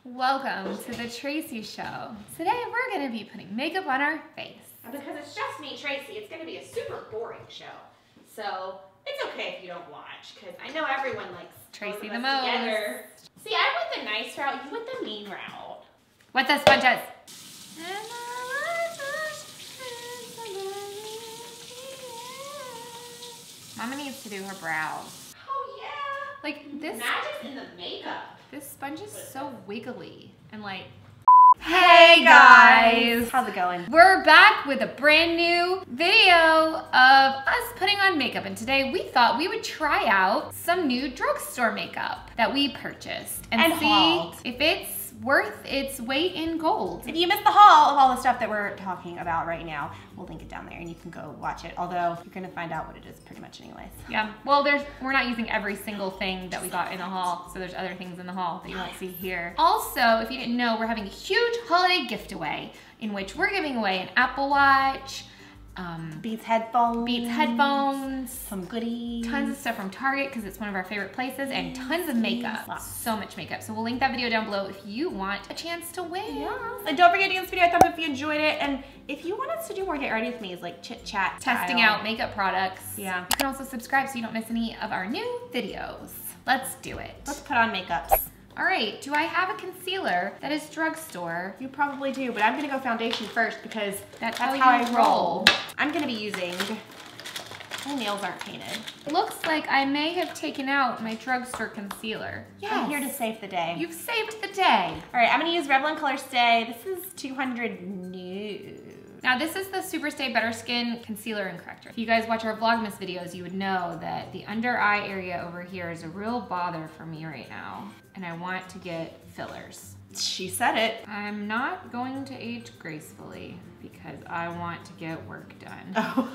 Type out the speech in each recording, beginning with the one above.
Welcome to the Tracy Show. Today we're going to be putting makeup on our face. Because it's just me, Tracy, it's going to be a super boring show. So it's okay if you don't watch, because I know everyone likes Tracy both the of most. us together. See, I went the nice route, you went the mean route. What's this, Bunches? Mama needs to do her brows. Oh yeah. Like this. Magic's in the makeup. This sponge is so wiggly and like. Hey guys! How's it going? We're back with a brand new video of us putting on makeup, and today we thought we would try out some new drugstore makeup that we purchased and see hauled. if it's worth its weight in gold. If you missed the haul of all the stuff that we're talking about right now, we'll link it down there and you can go watch it. Although you're gonna find out what it is pretty much anyways. Yeah, well we're not using every single thing that we got in the haul, so there's other things in the haul that you won't see here. Also, if you didn't know, we're having a huge holiday giveaway in which we're giving away an Apple Watch, Beats headphones, some goodies, tons of stuff from Target because it's one of our favorite places, and tons of makeup. Lots. So much makeup. So we'll link that video down below if you want a chance to win. Yeah. And don't forget to give this video a thumbs up if you enjoyed it. And if you want us to do more Get Ready With Me, is like chit chat, Testing out makeup products. Yeah. You can also subscribe so you don't miss any of our new videos. Let's do it. Let's put on makeups. All right, do I have a concealer that is drugstore? You probably do, but I'm gonna go foundation first because That's how how I you roll. roll. I'm gonna be using, my nails aren't painted. Looks like I may have taken out my drugstore concealer. I'm here to save the day. You've saved the day. All right, I'm gonna use Revlon Color Stay. This is 200 Nude. Now this is the Super Stay Better Skin Concealer and Corrector. If you guys watch our Vlogmas videos, you would know that the under eye area over here is a real bother for me right now. And I want to get fillers. She said it. I'm not going to age gracefully because I want to get work done. Oh.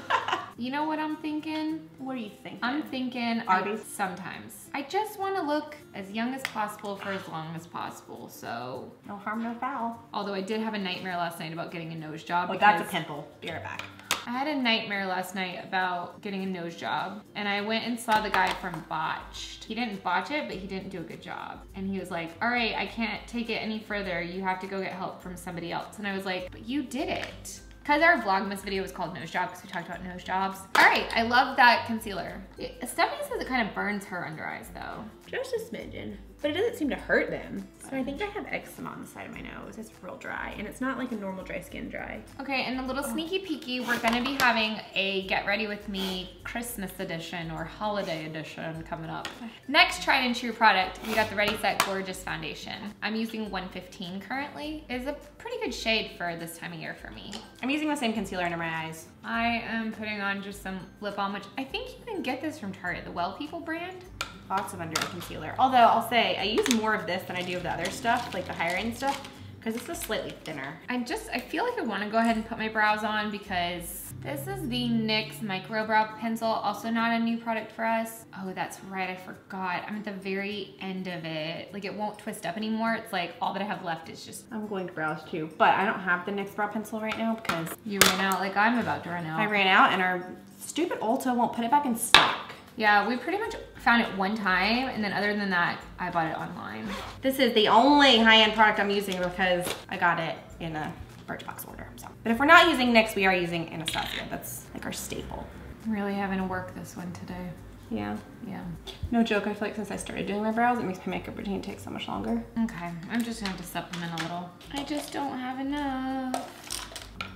You know what I'm thinking? What are you thinking? I'm thinking Arby's? sometimes. I just want to look as young as possible for as long as possible, so. No harm, no foul. Although I did have a nightmare last night about getting a nose job. Oh, that's a because pimple. Be right back. I had a nightmare last night about getting a nose job, and I went and saw the guy from Botched. He didn't botch it, but he didn't do a good job. And he was like, all right, I can't take it any further. You have to go get help from somebody else. And I was like, but you did it. Because our Vlogmas video was called Nose Job because we talked about nose jobs. All right, I love that concealer. Stephanie says it kind of burns her under eyes though. Just a smidgen. But it doesn't seem to hurt them. So I think I have eczema on the side of my nose. It's real dry, and it's not like a normal dry skin dry. Okay, and a little sneaky peeky, we're gonna be having a Get Ready With Me Christmas edition or holiday edition coming up. Next tried and true product, we got the Ready Set Gorgeous Foundation. I'm using 115 currently. It's a pretty good shade for this time of year for me. I'm using the same concealer under my eyes. I am putting on just some lip balm, which I think you can get this from Target, the Well People brand. Lots of under eye concealer. Although I'll say I use more of this than I do of the other stuff, like the higher end stuff, because it's just slightly thinner. I feel like I want to go ahead and put my brows on because this is the NYX Micro Brow Pencil, also not a new product for us. Oh, that's right, I forgot. I'm at the very end of it. Like it won't twist up anymore. It's like all that I have left is just... I'm going to brows too, but I don't have the NYX Brow Pencil right now because... You ran out like I'm about to run out. I ran out and our stupid Ulta won't put it back in stock. Yeah, we pretty much found it one time, and then other than that, I bought it online. This is the only high-end product I'm using because I got it in a Birchbox order. So. But if we're not using NYX, we are using Anastasia. That's like our staple. I'm really having to work this one today. Yeah. Yeah. No joke, I feel like since I started doing my brows, it makes my makeup routine take so much longer. Okay, I'm just gonna have to supplement a little. I just don't have enough.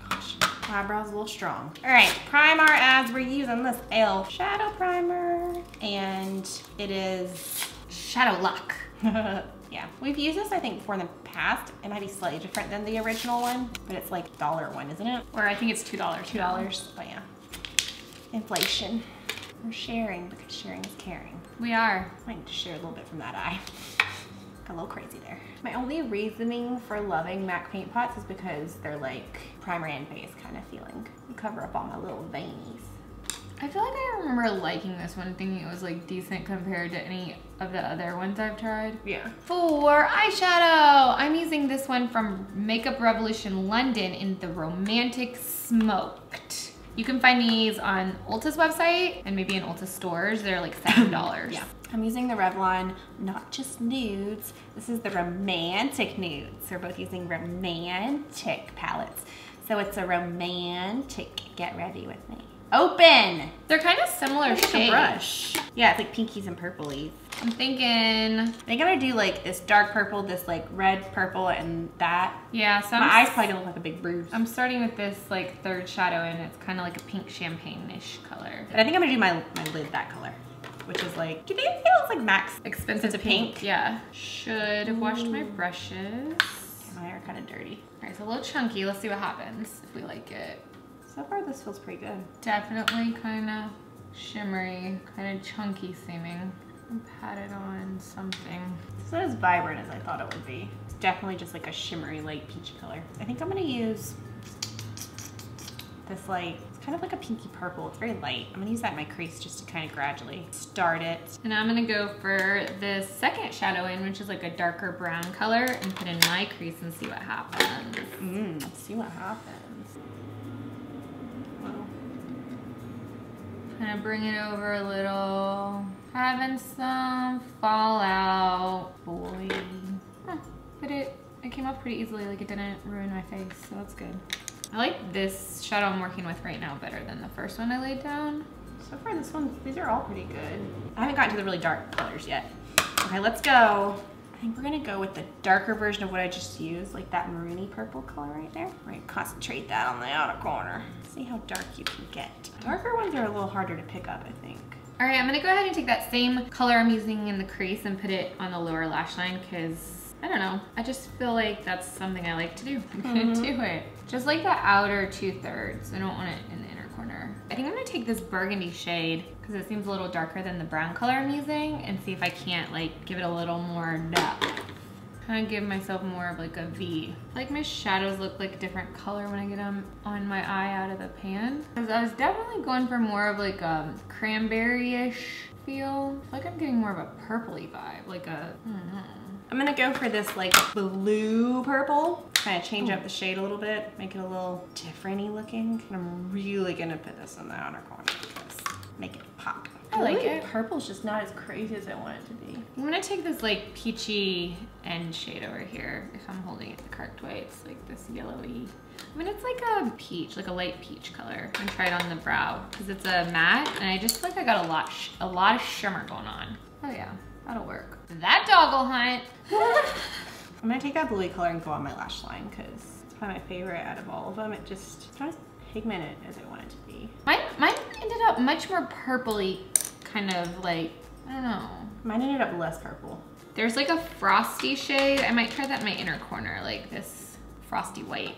Gosh, my eyebrows a little strong. All right, prime our eyes. We're using this e.l.f. Shadow Primer, and it is Shadow Lock. yeah, we've used this I think before in the past. It might be slightly different than the original one, but it's like $1 one, isn't it? Or I think it's $2. $2, but yeah. Inflation. We're sharing because sharing is caring. We are. I need to share a little bit from that eye. Got a little crazy there. My only reasoning for loving MAC paint pots is because they're like primer and base kind of feeling. You cover up all my little veinies. I feel like I remember liking this one, thinking it was like decent compared to any of the other ones I've tried. Yeah. For eyeshadow, I'm using this one from Makeup Revolution London in the Romantic Smoked. You can find these on Ulta's website and maybe in Ulta stores. They're like $7. Yeah. I'm using the Revlon Not Just Nudes. This is the Romantic Nudes. We're both using romantic palettes. So it's a romantic get ready with me. Open! They're kind of similar Like shades. a brush. Yeah, it's like pinkies and purplies. I'm thinking, I think I'm gonna do like this dark purple, this like red purple, and that. yeah, so My eyes probably gonna look like a big bruise. I'm starting with this like third shadow and it's kind of like a pink champagne-ish color. But I think I'm gonna do my lid that color, which is like, do you think it looks like Max Expensive pink. Yeah. Should have washed my brushes. My hair kind of dirty. All right, it's a little chunky. Let's see what happens if we like it. So far this feels pretty good. Definitely kind of shimmery, kind of chunky seeming. And pat it on something. It's not as vibrant as I thought it would be. It's definitely just like a shimmery light peach color. I think I'm gonna use this like, it's kind of like a pinky purple. It's very light. I'm gonna use that in my crease just to kind of gradually start it. And I'm gonna go for the second shadow in, which is like a darker brown color, and put in my crease and see what happens. Let's see what happens. Wow. Kind of bring it over a little. Having some fallout, boy. Huh, but it came off pretty easily, like it didn't ruin my face, so that's good. I like this shadow I'm working with right now better than the first one I laid down. So far these are all pretty good. I haven't gotten to the really dark colors yet. Okay, let's go. I think we're gonna go with the darker version of what I just used, like that maroony purple color right there. We're gonna concentrate that on the outer corner. See how dark you can get. Darker ones are a little harder to pick up, I think. All right, I'm gonna go ahead and take that same color I'm using in the crease and put it on the lower lash line because, I don't know, I just feel like that's something I like to do. I'm gonna do it. Just like the outer 2/3. I don't want it in the inner corner. I think I'm gonna take this burgundy shade because it seems a little darker than the brown color I'm using and see if I can't like give it a little more depth. Kind of give myself more of like a V. Like my shadows look like a different color when I get them on my eye out of the pan. Because I was definitely going for more of like a cranberry-ish feel. I feel like I'm getting more of a purpley vibe, like a, I don't know. I'm gonna go for this like blue purple. Kind of change up the shade a little bit, make it a little different-y looking. And I'm really gonna put this in the outer corner. Make it pop. I like it. Purple's just not as crazy as I want it to be. I'm gonna take this like peachy end shade over here. If I'm holding it the correct way, it's like this yellowy. I mean, it's like a peach, like a light peach color. And try it on the brow because it's a matte, and I just feel like I got a lot of shimmer going on. Oh yeah, that'll work. That doggle hunt. I'm gonna take that bluey color and go on my lash line because it's probably my favorite out of all of them. It just, it's not as pigmented as I want it to be. Mine ended up much more purpley, kind of like, I don't know. Mine ended up less purple. There's like a frosty shade. I might try that in my inner corner, like this frosty white.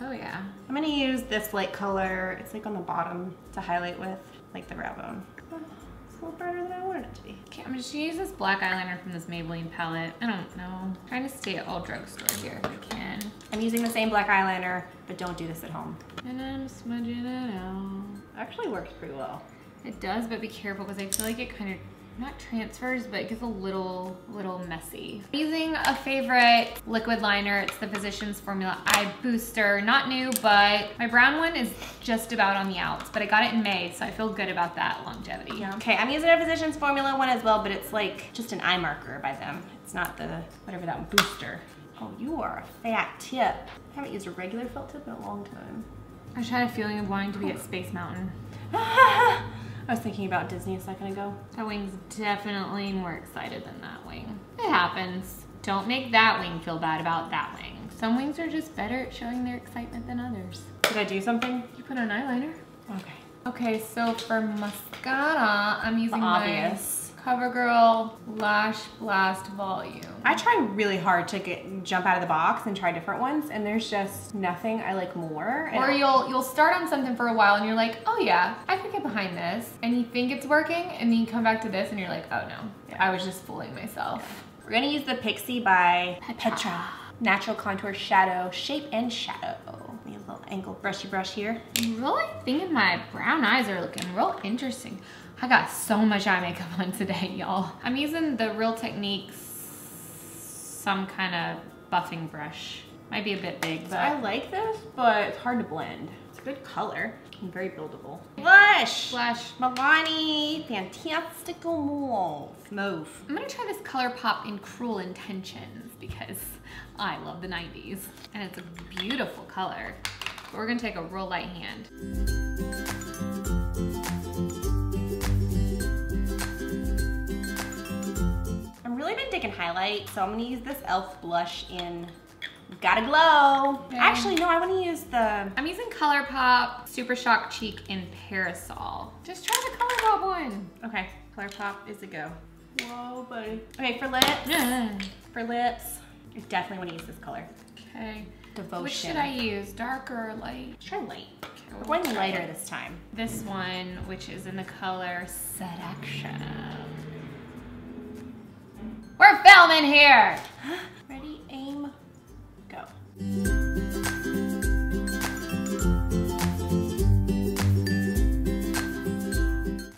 Oh yeah. I'm gonna use this light color. It's like on the bottom to highlight with, like the brow bone. Oh, it's a little brighter than I wanted it to be. Okay, I'm just gonna use this black eyeliner from this Maybelline palette. I don't know. I'm trying to stay at all drugstore here if I can. I'm using the same black eyeliner, but don't do this at home. And I'm smudging it out. Actually works pretty well. It does, but be careful because I feel like it kind of, not transfers, but it gets a little messy. I'm using a favorite liquid liner. It's the Physicians Formula Eye Booster. Not new, but my brown one is just about on the outs, but I got it in May, so I feel good about that longevity. Yeah. Okay, I'm using a Physicians Formula one as well, but it's like just an eye marker by them. It's not the, whatever that booster. Oh, you are a fat tip. I haven't used a regular felt tip in a long time. I just had a feeling of wanting to be at Space Mountain. I was thinking about Disney a second ago. That wing's definitely more excited than that wing. It happens. Don't make that wing feel bad about that wing. Some wings are just better at showing their excitement than others. Did I do something? You put on eyeliner? Okay. Okay, so for mascara, I'm using The my obvious. CoverGirl Lash Blast Volume. I try really hard to jump out of the box and try different ones, and there's just nothing I like more. Or you'll start on something for a while and you're like, oh yeah, I could get behind this. And you think it's working, and then you come back to this and you're like, oh no, I was just fooling myself. We're gonna use the Pixi by Petra. Natural Contour Shadow, Shape and Shadow. Need a little angled brushy brush here. I'm really thinking my brown eyes are looking real interesting. I got so much eye makeup on today, y'all. I'm using the Real Techniques, some kind of buffing brush. Might be a bit big, but I like this, but it's hard to blend. It's a good color. And very buildable. Blush! Blush. Milani Fantastical Mauve. I'm gonna try this ColourPop in Cruel Intentions because I love the 90s and it's a beautiful color. But we're gonna take a real light hand. I've really been digging highlight, so I'm gonna use this e.l.f. blush in Gotta Glow. Okay. Actually, no, I wanna use the... I'm using ColourPop Super Shock Cheek in Parasol. Just try the ColourPop one. Okay, ColourPop is a go. Whoa, buddy. Okay, for lips, I definitely wanna use this color. Okay. Devotion. Which should I use, dark or light? Let's try light. Okay, We're we'll going try lighter it. this time. This one, which is in the color Seduction. We're filming here! Ready, aim, go.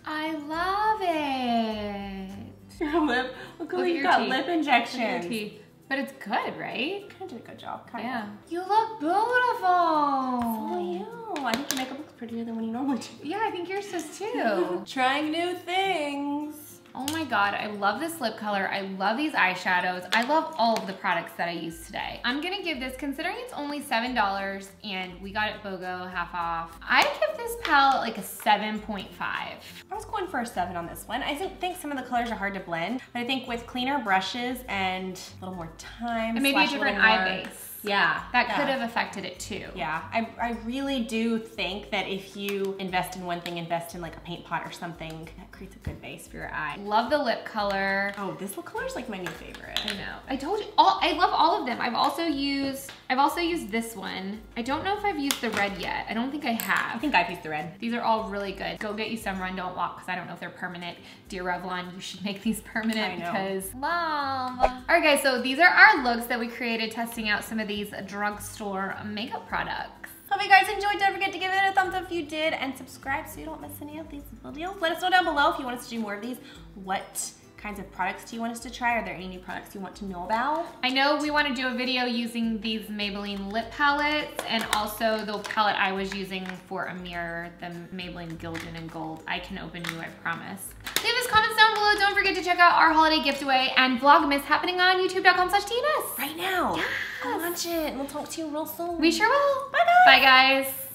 I love it. Your lip, look Look at at you your got teeth. lip Look at your injections. teeth. But it's good, right? Kind of did a good job, kind Yeah. of. You look beautiful. Oh, yeah. I think your makeup looks prettier than when you normally do. Yeah, I think yours does too. Trying new things. Oh my God, I love this lip color. I love these eyeshadows. I love all of the products that I use today. I'm gonna give this, considering it's only $7 and we got it BOGO half off, I give this palette like a 7.5. I was going for a 7 on this one. I think some of the colors are hard to blend, but I think with cleaner brushes and a little more time, And maybe a slash different little eye more- base. Yeah. That yeah. could have affected it too. Yeah, I really do think that if you invest in one thing, invest in like a paint pot or something, that creates a good base for your eye. Love the lip color. Oh, this lip color is like my new favorite. I know. I told you, I love all of them. I've also used this one. I don't know if I've used the red yet. I don't think I have. I think I've used the red. These are all really good. Go get you some Run Don't Walk because I don't know if they're permanent. Dear Revlon, you should make these permanent I know. because love. All right guys, so these are our looks that we created testing out some of these drugstore makeup products. Hope you guys enjoyed. Don't forget to give it a thumbs up if you did and subscribe so you don't miss any of these videos. Let us know down below if you want us to do more of these. What kinds of products do you want us to try? Are there any new products you want to know about? I know we want to do a video using these Maybelline lip palettes and also the palette I was using for a mirror, the Maybelline Gildan and Gold. I can open you, I promise. Leave us comments down below. Don't forget to check out our holiday giveaway and Vlogmas happening on youtube.com/TNS. Right now. Yes. Go watch it. We'll talk to you real soon. We sure will. Bye, guys. Bye guys.